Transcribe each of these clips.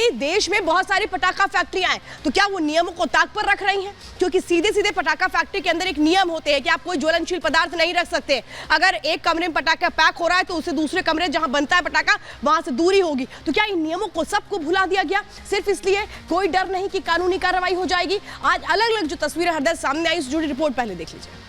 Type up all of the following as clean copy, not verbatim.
कि देश में बहुत सारी पटाखा फैक्ट्रियां हैं, तो क्या वो नियमों को ताक पर रख रही हैं? क्योंकि सीधे सीधे पटाखा फैक्ट्री के अंदर एक नियम होते हैं कि आप कोई ज्वलनशील पदार्थ नहीं रख सकते। अगर एक कमरे में पटाखा पैक हो रहा है तो उसे दूसरे कमरे जहां बनता है पटाखा वहां से दूरी होगी। तो क्या इन नियमों को सबको भुला दिया गया सिर्फ इसलिए? कोई डर नहीं कि कानूनी कार्रवाई हो जाएगी। आज अलग अलग जो तस्वीरें हर दर सामने आई, उससे जुड़ी रिपोर्ट पहले देख लीजिए।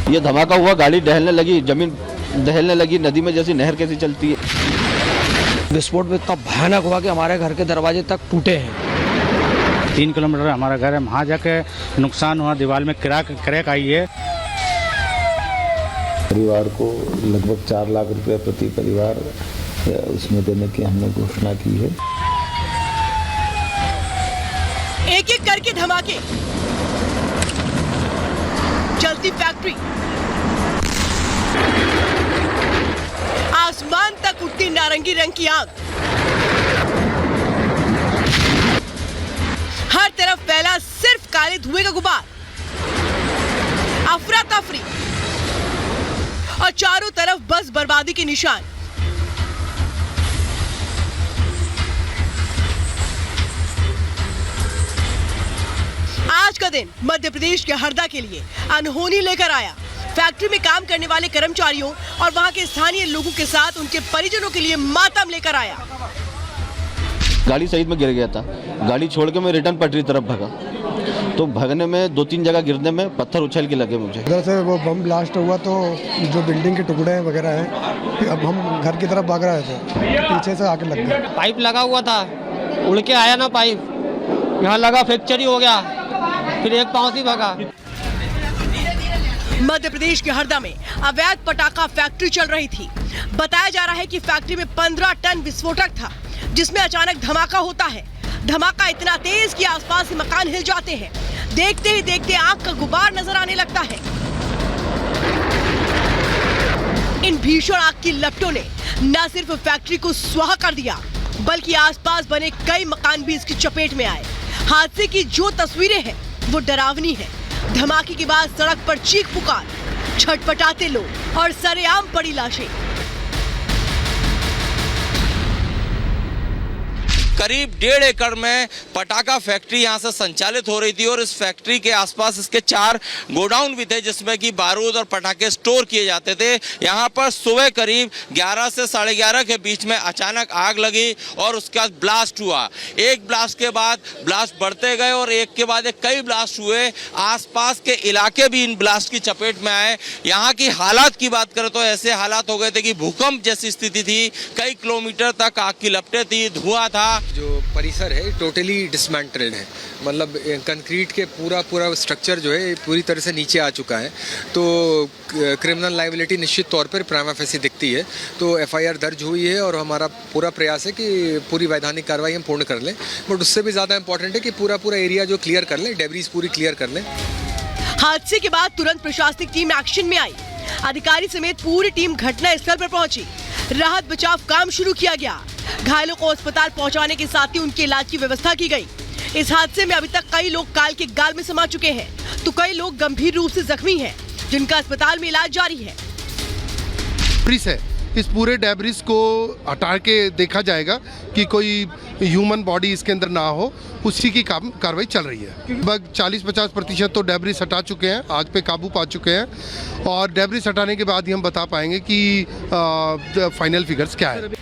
ये धमाका हुआ, गाड़ी दहलने लगी, जमीन दहलने लगी, नदी में जैसी नहर कैसी चलती है। विस्फोट में इतना भयानक हुआ कि हमारे घर के दरवाजे तक टूटे हैं। 3 किलोमीटर हमारा घर है, वहाँ जाके नुकसान हुआ, दीवार में क्रैक आई है। परिवार को लगभग 4 लाख रुपए प्रति परिवार उसमें देने की हमने घोषणा की है। एक एक करके धमाके, जलती फैक्ट्री, आसमान तक उठती नारंगी रंग की आग, हर तरफ फैला सिर्फ काले धुएं का गुबार, अफरा तफरी और चारों तरफ बस बर्बादी के निशान। आज का दिन मध्य प्रदेश के हरदा के लिए अनहोनी लेकर आया। फैक्ट्री में काम करने वाले कर्मचारियों और वहां के स्थानीय लोगों के साथ उनके परिजनों के लिए मातम लेकर आया। गाड़ी सहित में गिर गया था। गाड़ी छोड़ के मैं रिटर्न पटरी तरफ भागा, तो भागने में 2-3 जगह गिरने में पत्थर उछल के लगे मुझे। इधर से वो बम ब्लास्ट हुआ तो जो बिल्डिंग के टुकड़े वगैरह हैं, अब हम घर की तरफ भाग रहे थे, पीछे से आके लग गया। पाइप लगा हुआ था, उड़ के आया ना पाइप, यहाँ लगा, फ्रैक्चर ही हो गया, फिर एक पांव से भागा। मध्य प्रदेश के हरदा में अवैध पटाखा फैक्ट्री चल रही थी। बताया जा रहा है कि फैक्ट्री में 15 टन विस्फोटक था, जिसमें अचानक धमाका होता है। धमाका इतना तेज कि आसपास के मकान हिल जाते हैं। देखते ही देखते आग का गुबार नजर आने लगता है। इन भीषण आग की लपटों ने न सिर्फ फैक्ट्री को स्वाहा कर दिया, बल्कि आसपास बने कई मकान भी इसकी चपेट में आए। हादसे की जो तस्वीरें हैं वो डरावनी है। धमाके के बाद सड़क पर चीख पुकार, छटपटाते लोग और सरेआम पड़ी लाशें। करीब 1.5 एकड़ में पटाखा फैक्ट्री यहां से संचालित हो रही थी और इस फैक्ट्री के आसपास इसके 4 गोडाउन भी थे जिसमें कि बारूद और पटाखे स्टोर किए जाते थे। यहां पर सुबह करीब 11 से 11:30 के बीच में अचानक आग लगी और उसके बाद ब्लास्ट हुआ। एक ब्लास्ट के बाद ब्लास्ट बढ़ते गए और एक के बाद एक कई ब्लास्ट हुए। आसपास के इलाके भी इन ब्लास्ट की चपेट में आए। यहाँ की हालात की बात करें तो ऐसे हालात हो गए थे कि भूकंप जैसी स्थिति थी। कई किलोमीटर तक आग की लपटें थी, धुआं था। जो परिसर है टोटली डिसमेंटल्ड है, मतलब कंक्रीट के पूरा स्ट्रक्चर जो है पूरी तरह से नीचे आ चुका है। तो क्रिमिनल लायबिलिटी निश्चित तौर पर प्राइमा फेसी दिखती है। तो एफआईआर दर्ज हुई है और हमारा पूरा प्रयास है कि पूरी वैधानिक कार्रवाई हम पूर्ण कर लें। बट उससे भी ज़्यादा इंपॉर्टेंट है कि पूरा एरिया जो क्लियर कर लें, डेब्रीज पूरी क्लियर कर लें। हादसे के बाद तुरंत प्रशासनिक टीम एक्शन में आई। अधिकारी समेत पूरी टीम घटना स्थल पर पहुंची। राहत बचाव काम शुरू किया गया। घायलों को अस्पताल पहुंचाने के साथ ही उनके इलाज की व्यवस्था की गई। इस हादसे में अभी तक कई लोग काल के गाल में समा चुके हैं, तो कई लोग गंभीर रूप से जख्मी हैं, जिनका अस्पताल में इलाज जारी है। इस पूरे डेब्रिस को हटा के देखा जाएगा कि कोई ह्यूमन बॉडी इसके अंदर ना हो, उसी की कार्रवाई चल रही है। लगभग 40-50% तो डेब्रिस हटा चुके हैं, आग पे काबू पा चुके हैं और डेब्रिस हटाने के बाद ही हम बता पाएंगे कि फाइनल फिगर्स क्या है।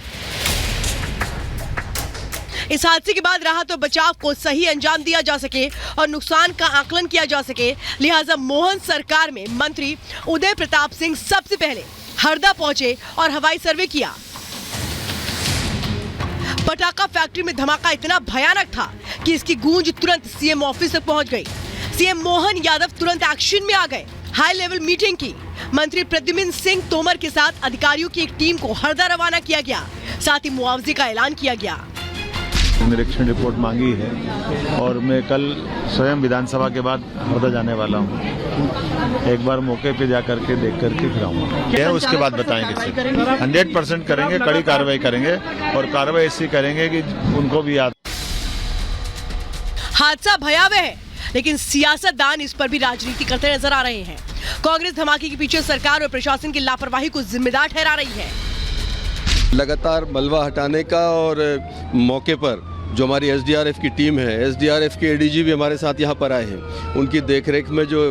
इस हादसे के बाद राहत और बचाव को सही अंजाम दिया जा सके और नुकसान का आकलन किया जा सके, लिहाजा मोहन सरकार में मंत्री उदय प्रताप सिंह सबसे पहले हरदा पहुंचे और हवाई सर्वे किया। पटाखा फैक्ट्री में धमाका इतना भयानक था कि इसकी गूंज तुरंत सीएम ऑफिस तक पहुंच गई। सीएम मोहन यादव तुरंत एक्शन में आ गए। हाई लेवल मीटिंग की। मंत्री प्रद्युम्न सिंह तोमर के साथ अधिकारियों की एक टीम को हरदा रवाना किया गया। साथ ही मुआवजे का ऐलान किया गया। निरीक्षण रिपोर्ट मांगी है और मैं कल स्वयं विधानसभा के बाद हरदा जाने वाला हूँ। एक बार मौके पे जा करके देख करके फिर आऊँगा, उसके बाद बताएंगे सर। 100% करेंगे, कड़ी कार्रवाई करेंगे और कार्रवाई ऐसी करेंगे कि उनको भी याद। हादसा भयावह है, लेकिन सियासतदान इस पर भी राजनीति करते नजर आ रहे हैं। कांग्रेस धमाके के पीछे सरकार और प्रशासन की लापरवाही को जिम्मेदार ठहरा रही है। लगातार मलबा हटाने का और मौके पर जो हमारी एसडीआरएफ की टीम है, एसडीआरएफ के एडीजी भी हमारे साथ यहाँ पर आए हैं। उनकी देखरेख में जो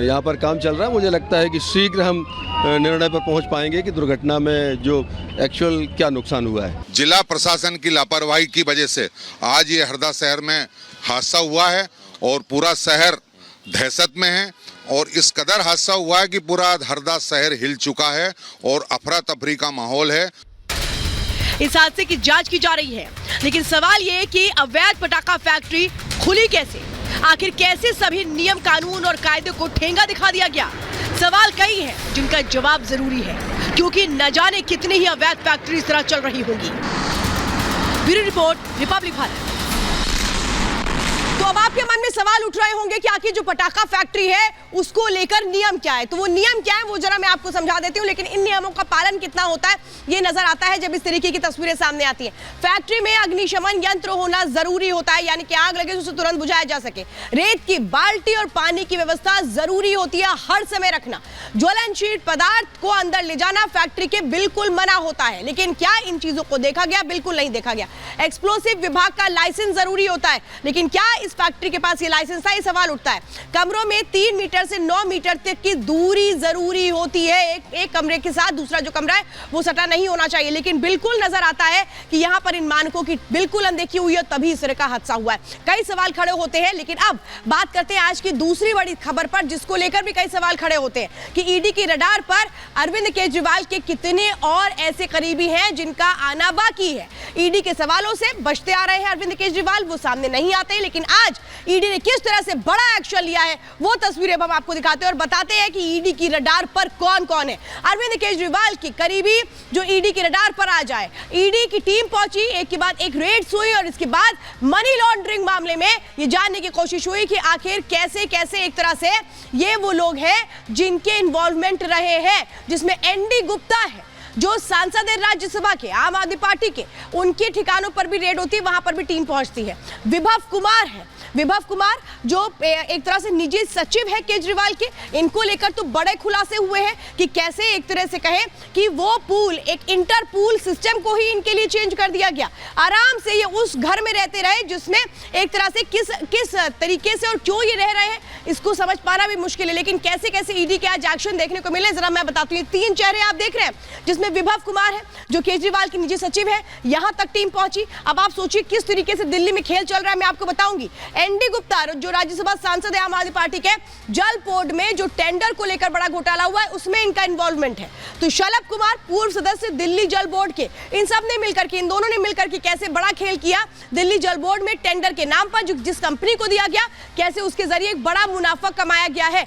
यहाँ पर काम चल रहा है, मुझे लगता है कि शीघ्र हम निर्णय पर पहुँच पाएंगे कि दुर्घटना में जो एक्चुअल क्या नुकसान हुआ है। जिला प्रशासन की लापरवाही की वजह से आज ये हरदा शहर में हादसा हुआ है और पूरा शहर दहशत में है और इस कदर हादसा हुआ है कि पूरा हरदा शहर हिल चुका है और अफरा तफरी का माहौल है। इस हादसे की जांच की जा रही है, लेकिन सवाल ये है कि अवैध पटाखा फैक्ट्री खुली कैसे? आखिर कैसे सभी नियम कानून और कायदे को ठेंगा दिखा दिया गया? सवाल कई हैं जिनका जवाब जरूरी है, क्योंकि न जाने कितनी ही अवैध फैक्ट्री इस तरह चल रही होंगी। Bureau report, Republic Bharat. तो अब आपके मन में सवाल उठ रहे होंगे कि आखिर जो पटाखा फैक्ट्री है उसको लेकर नियम क्या है। तो वो नियम क्या है वो जरा मैं आपको समझा देती हूँ, लेकिन इन नियमों का पालन कितना होता है ये नजर आता है जब इस तरीके की तस्वीरें सामने आती हैं। फैक्ट्री में अग्निशमन यंत्र होना जरूरी होता है, यानी कि आग लगे तो उसे तुरंत बुझाया जा सके। रेत की बाल्टी और पानी की व्यवस्था जरूरी होती है, हर समय रखना। ज्वलनशील पदार्थ को अंदर ले जाना फैक्ट्री के बिल्कुल मना होता है, लेकिन क्या इन चीजों को देखा गया? बिल्कुल नहीं देखा गया। एक्सप्लोसिव विभाग का लाइसेंस जरूरी होता है, लेकिन क्या इस फैक्ट्री के पास ये लाइसेंस था? ये सवाल उठता है। कमरों में 3 मीटर से 9 मीटर तक की दूरी जरूरी होती है। एक कमरे के साथ दूसरा जो कमरा है वो सटा नहीं होना चाहिए, लेकिन बिल्कुल नजर आता है कि यहां पर इन मानकों की बिल्कुल अनदेखी हुई है, तभी इस तरह का हादसा हुआ है। कई सवाल खड़े होते हैं, लेकिन अब बात करते हैं आज की दूसरी बड़ी खबर पर, जिसको लेकर भी कई सवाल खड़े होते हैं कि ईडी की रडार पर अरविंद केजरीवाल के कितने और ऐसे करीबी हैं जिनका आना बाकी है। ईडी के सवालों से बचते आ रहे हैं अरविंद केजरीवाल, वो सामने नहीं आते, लेकिन आज ईडी ने किस तरह से बड़ा एक्शन लिया है वो तस्वीरें हम आपको दिखाते हैं और बताते हैं कि ईडी की रडार पर कौन कौन है। अरविंद केजरीवाल की करीबी जो ईडी की रडार पर आ जाए। ईडी की टीम पहुंची, एक के बाद एक रेड्स हुई और इसके बाद मनी लॉन्ड्रिंग मामले में ये जानने की कोशिश हुई कि आखिर कैसे कैसे एक तरह से ये वो लोग हैं जिनके इन्वॉल्वमेंट रहे हैं, जिसमें एनडी गुप्ता है जो सांसद है राज्यसभा के आम आदमी पार्टी के, उनके ठिकानों पर भी रेड होती है, वहां पर भी टीम पहुंचती है। विभव कुमार है, विभव कुमार जो एक तरह से निजी सचिव है केजरीवाल के, इनको लेकर तो बड़े खुलासे हुए हैं कि कैसे एक तरह से कहें कि वो पूल, एक इंटर पूल सिस्टम को ही इनके लिए चेंज कर दिया गया। आराम से ये उस घर में रहते रहे जिसमें एक तरह से किस तरीके से और क्यों ये रह रहे हैं इसको समझ पाना भी मुश्किल है, लेकिन कैसे कैसे ईडी के आज एक्शन देखने को मिले जरा मैं बताती हूँ। 3 चेहरे आप देख रहे हैं, जिसमें विभव कुमार है जो केजरीवाल की निजी सचिव है, यहां तक टीम पहुंची। अब आप सोचिए किस तरीके से दिल्ली में खेल चल रहा है, मैं आपको बताऊंगी। एनडी गुप्ता जो राज्यसभा सांसद है आम आदमी पार्टी के, जल बोर्ड में जो टेंडर को लेकर बड़ा घोटाला हुआ है उसमें इनका इन्वॉल्वमेंट है। तो शलभ कुमार पूर्व सदस्य दिल्ली जल बोर्ड के, इन सब ने मिलकर के, इन दोनों ने मिलकर के कैसे बड़ा खेल किया दिल्ली जल बोर्ड में टेंडर के नाम पर, जिस कंपनी को दिया गया कैसे उसके जरिए एक बड़ा मुनाफा कमाया गया है,